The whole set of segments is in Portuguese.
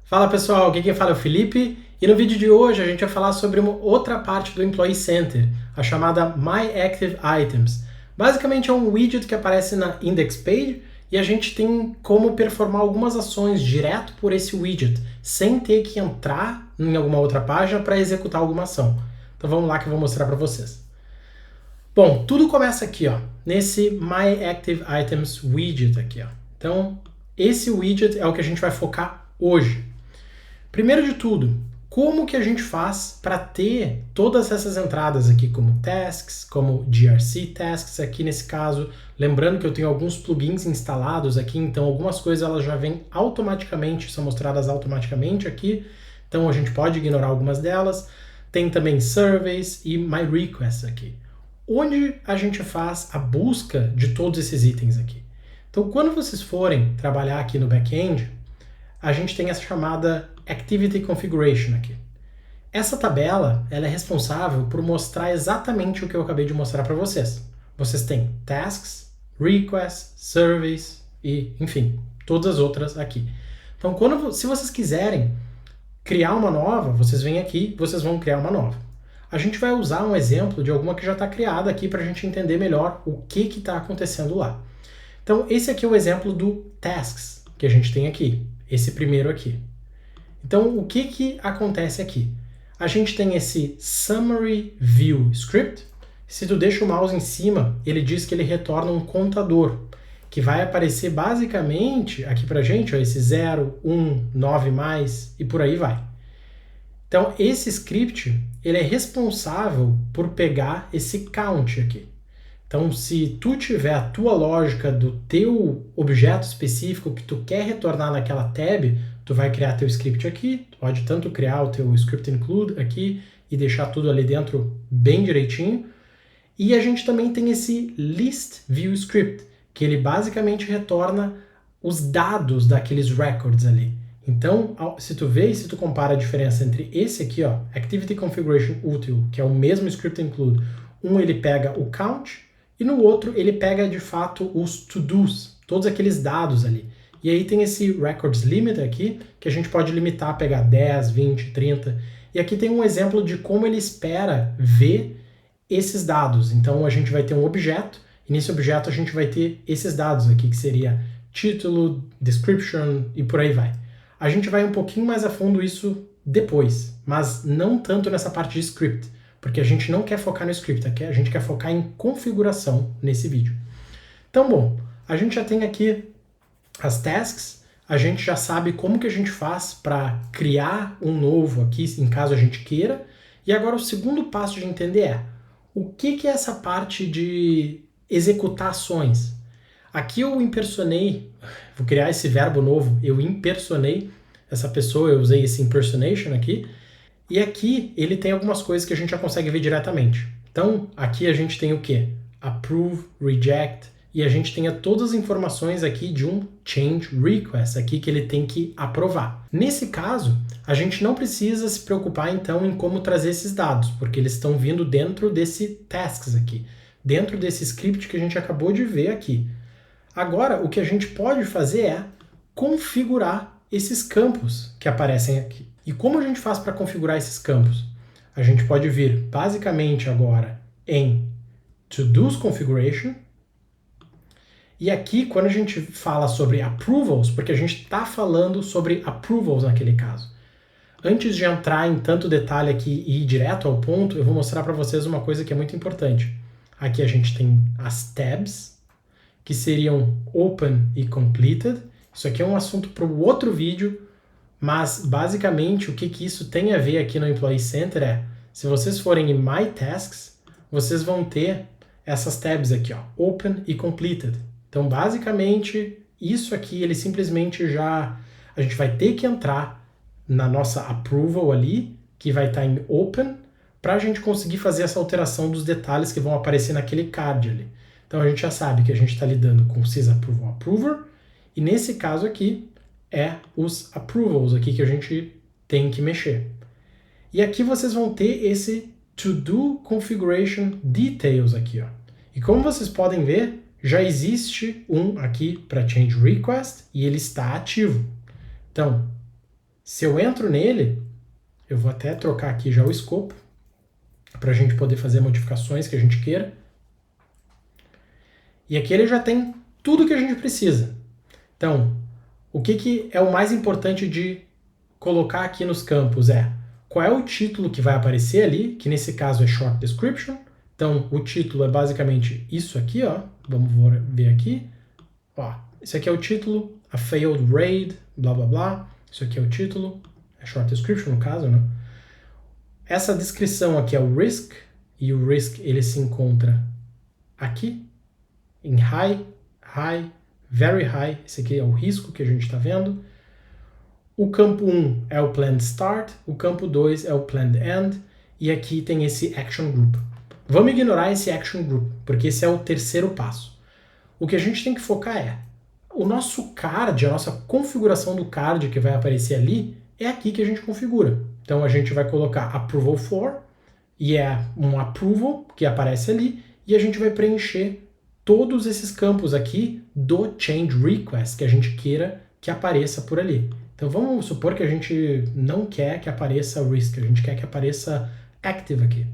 Fala pessoal, aqui quem fala é o Felipe e no vídeo de hoje a gente vai falar sobre uma outra parte do Employee Center, a chamada My Active Items. Basicamente é um widget que aparece na index page e a gente tem como performar algumas ações direto por esse widget, sem ter que entrar em alguma outra página para executar alguma ação. Então vamos lá que eu vou mostrar para vocês. Bom, tudo começa aqui, ó, nesse My Active Items widget aqui, ó. Então esse widget é o que a gente vai focar hoje. Primeiro de tudo, como que a gente faz para ter todas essas entradas aqui como tasks, como GRC tasks aqui nesse caso, lembrando que eu tenho alguns plugins instalados aqui, então algumas coisas elas já vêm automaticamente, são mostradas automaticamente aqui, então a gente pode ignorar algumas delas. Tem também surveys e my requests aqui, onde a gente faz a busca de todos esses itens aqui. Então quando vocês forem trabalhar aqui no back-end, a gente tem essa chamada Activity Configuration aqui. Essa tabela ela é responsável por mostrar exatamente o que eu acabei de mostrar para vocês. Vocês têm tasks, requests, surveys e, enfim, todas as outras aqui. Então, se vocês quiserem criar uma nova, vocês vêm aqui, vocês vão criar uma nova. A gente vai usar um exemplo de alguma que já está criada aqui para a gente entender melhor o que está acontecendo lá. Então, esse aqui é o exemplo do tasks que a gente tem aqui. Esse primeiro aqui. Então, o que acontece aqui? A gente tem esse Summary View Script. Se tu deixa o mouse em cima, ele diz que ele retorna um contador, que vai aparecer basicamente aqui pra gente, ó, esse 0, 1, 9 mais e por aí vai. Então, esse script, ele é responsável por pegar esse count aqui. Então, se tu tiver a tua lógica do teu objeto específico que tu quer retornar naquela tab, tu vai criar teu script aqui, tu pode tanto criar o teu script include aqui e deixar tudo ali dentro bem direitinho. E a gente também tem esse list view script, que ele basicamente retorna os dados daqueles records ali. Então, se tu vê e se tu compara a diferença entre esse aqui, ó, Activity Configuration Util, que é o mesmo script include, um ele pega o count, e no outro ele pega de fato os to-dos, todos aqueles dados ali. E aí tem esse records limit aqui, que a gente pode limitar a pegar 10, 20, 30. E aqui tem um exemplo de como ele espera ver esses dados. Então a gente vai ter um objeto, e nesse objeto a gente vai ter esses dados aqui, que seria título, description e por aí vai. A gente vai um pouquinho mais a fundo isso depois, mas não tanto nessa parte de script, porque a gente não quer focar no script, a gente quer focar em configuração nesse vídeo. Então, bom, a gente já tem aqui as tasks, a gente já sabe como que a gente faz para criar um novo aqui, em caso a gente queira, e agora o segundo passo de entender é o que é essa parte de executar ações. Aqui eu impersonei, vou criar esse verbo novo, eu impersonei essa pessoa, eu usei esse impersonation aqui, e aqui ele tem algumas coisas que a gente já consegue ver diretamente. Então, aqui a gente tem o quê? Approve, Reject, e a gente tem todas as informações aqui de um Change Request, aqui que ele tem que aprovar. Nesse caso, a gente não precisa se preocupar então em como trazer esses dados, porque eles estão vindo dentro desse Tasks aqui, dentro desse script que a gente acabou de ver aqui. Agora, o que a gente pode fazer é configurar esses campos que aparecem aqui. E como a gente faz para configurar esses campos? A gente pode vir basicamente agora em To-Dos Configuration. E aqui, quando a gente fala sobre approvals, porque a gente está falando sobre approvals naquele caso. Antes de entrar em tanto detalhe aqui e ir direto ao ponto, eu vou mostrar para vocês uma coisa que é muito importante. Aqui a gente tem as tabs, que seriam Open e Completed. Isso aqui é um assunto para o outro vídeo, mas basicamente o que isso tem a ver aqui no Employee Center é, se vocês forem em My Tasks, vocês vão ter essas tabs aqui, ó, Open e Completed. Então basicamente isso aqui ele simplesmente a gente vai ter que entrar na nossa Approval ali, que vai estar em Open, para a gente conseguir fazer essa alteração dos detalhes que vão aparecer naquele card ali. Então a gente já sabe que a gente está lidando com SysApproval Approver, e nesse caso aqui é os approvals aqui que a gente tem que mexer. E aqui vocês vão ter esse To-Do Configuration Details aqui, ó. E como vocês podem ver, já existe um aqui para Change Request e ele está ativo. Então, Se eu entro nele, eu vou até trocar aqui já o escopo, para a gente poder fazer modificações que a gente queira. E aqui ele já tem tudo que a gente precisa. Então, o que é o mais importante de colocar aqui nos campos é qual é o título que vai aparecer ali, que nesse caso é Short Description. Então, o título é basicamente isso aqui, ó. Vamos ver aqui. Ó, esse aqui é o título, a failed raid, blá blá blá. Isso aqui é o título, é Short Description no caso, né? Essa descrição aqui é o risk, e o risk ele se encontra aqui, em high, high, very high. Esse aqui é o risco que a gente está vendo. O campo 1 é o planned start, o campo 2 é o planned end, e aqui tem esse action group. Vamos ignorar esse action group, porque esse é o terceiro passo. O que a gente tem que focar é o nosso card, a nossa configuração do card que vai aparecer ali, é aqui que a gente configura. Então a gente vai colocar approval for, e é um approval que aparece ali, e a gente vai preencher todos esses campos aqui do change request que a gente queira que apareça por ali. Então vamos supor que a gente não quer que apareça risk, a gente quer que apareça active aqui.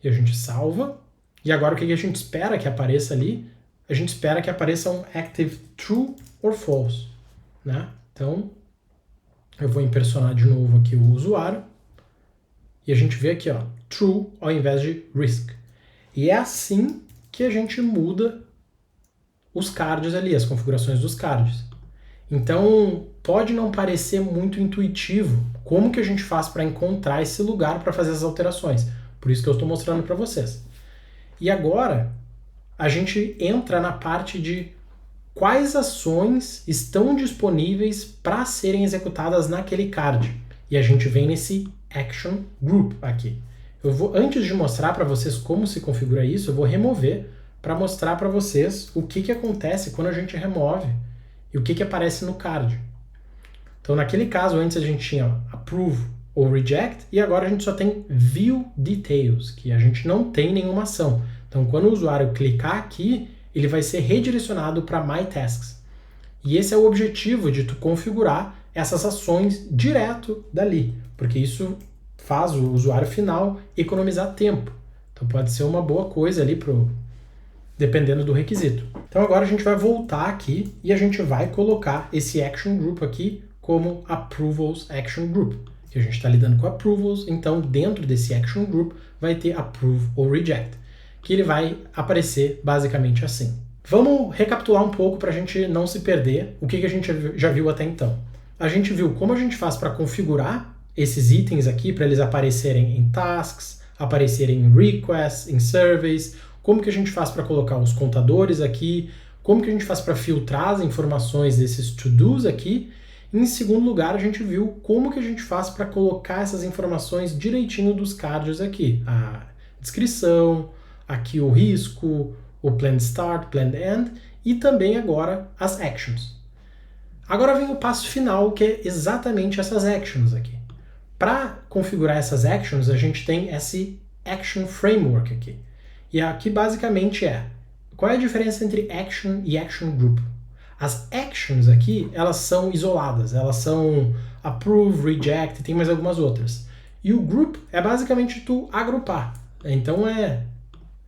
E a gente salva. E agora o que a gente espera que apareça ali? A gente espera que apareça um active true or false, né? Então eu vou impersonar de novo aqui o usuário. E a gente vê aqui, ó, true ao invés de risk. E é assim que a gente muda os cards ali, as configurações dos cards. Então, pode não parecer muito intuitivo como que a gente faz para encontrar esse lugar para fazer as alterações. Por isso que eu estou mostrando para vocês. E agora, a gente entra na parte de quais ações estão disponíveis para serem executadas naquele card. E a gente vem nesse Action Group aqui. Antes de mostrar para vocês como se configura isso, eu vou remover para mostrar para vocês o que acontece quando a gente remove e o que aparece no card. Então, naquele caso, antes a gente tinha Approve ou Reject, e agora a gente só tem View Details, que a gente não tem nenhuma ação. Então, quando o usuário clicar aqui, ele vai ser redirecionado para My Tasks. E esse é o objetivo de tu configurar essas ações direto dali, porque isso faz o usuário final economizar tempo. Então, pode ser uma boa coisa ali dependendo do requisito. Então agora a gente vai voltar aqui e a gente vai colocar esse Action Group aqui como Approvals Action Group. Que a gente está lidando com Approvals, então dentro desse Action Group vai ter Approve ou Reject, que ele vai aparecer basicamente assim. Vamos recapitular um pouco para a gente não se perder o que a gente já viu até então. A gente viu como a gente faz para configurar esses itens aqui, para eles aparecerem em Tasks, aparecerem em Requests, em Surveys, como que a gente faz para colocar os contadores aqui, como que a gente faz para filtrar as informações desses to-dos aqui. E, em segundo lugar, a gente viu como que a gente faz para colocar essas informações direitinho dos cards aqui. A descrição, aqui o risco, o planned start, planned end e também agora as actions. Agora vem o passo final, que é exatamente essas actions aqui. Para configurar essas actions, a gente tem esse Action Framework aqui. E aqui basicamente qual é a diferença entre action e action group? As actions aqui, elas são isoladas, elas são approve, reject, tem mais algumas outras. E o group é basicamente tu agrupar. Então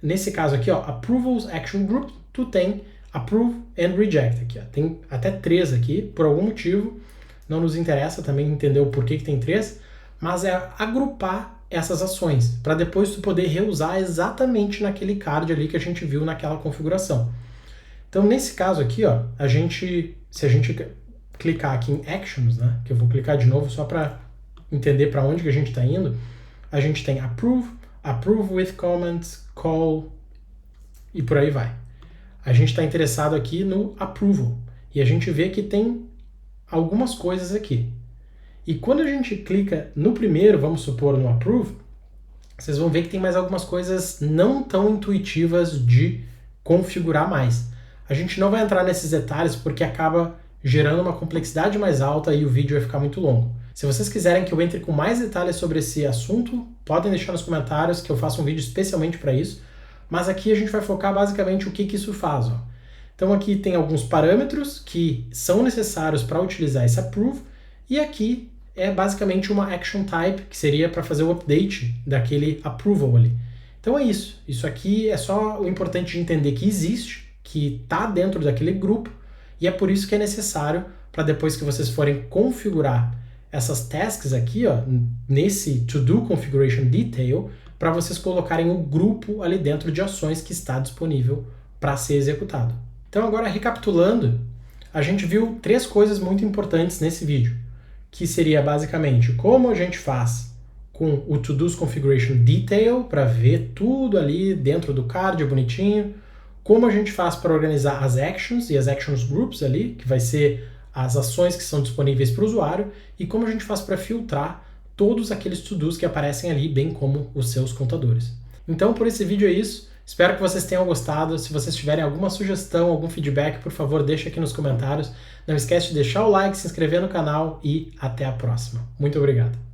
nesse caso aqui, ó, approvals action group, tu tem approve and reject aqui, ó. Tem até 3 aqui, por algum motivo, não nos interessa também entender o porquê que tem 3, mas é agrupar essas ações, para depois tu poder reusar exatamente naquele card ali que a gente viu naquela configuração. Então, nesse caso aqui, ó, se a gente clicar aqui em Actions, né, que eu vou clicar de novo só para entender para onde que a gente está indo, a gente tem Approve, Approve with Comments, Call e por aí vai. A gente está interessado aqui no Approval e a gente vê que tem algumas coisas aqui. E quando a gente clica no primeiro, vamos supor no Approve, vocês vão ver que tem mais algumas coisas não tão intuitivas de configurar mais. A gente não vai entrar nesses detalhes porque acaba gerando uma complexidade mais alta e o vídeo vai ficar muito longo. Se vocês quiserem que eu entre com mais detalhes sobre esse assunto, podem deixar nos comentários que eu faço um vídeo especialmente para isso, mas aqui a gente vai focar basicamente o que isso faz. Ó. Então aqui tem alguns parâmetros que são necessários para utilizar esse Approve, E aqui é basicamente uma action type, que seria para fazer o update daquele approval ali. Então é isso. Isso aqui é só o importante de entender que existe, que está dentro daquele grupo, e é por isso que é necessário para depois que vocês forem configurar essas tasks aqui, ó, nesse To-Do Configuration Detail, para vocês colocarem o grupo ali dentro de ações que está disponível para ser executado. Então agora, recapitulando, a gente viu 3 coisas muito importantes nesse vídeo, que seria basicamente como a gente faz com o To-Do's Configuration Detail, para ver tudo ali dentro do card, bonitinho, como a gente faz para organizar as actions e as actions groups ali, que vai ser as ações que são disponíveis para o usuário, e como a gente faz para filtrar todos aqueles to-dos que aparecem ali, bem como os seus contadores. Então, por esse vídeo é isso. Espero que vocês tenham gostado. Se vocês tiverem alguma sugestão, algum feedback, por favor, deixa aqui nos comentários. Não esquece de deixar o like, se inscrever no canal e até a próxima. Muito obrigado.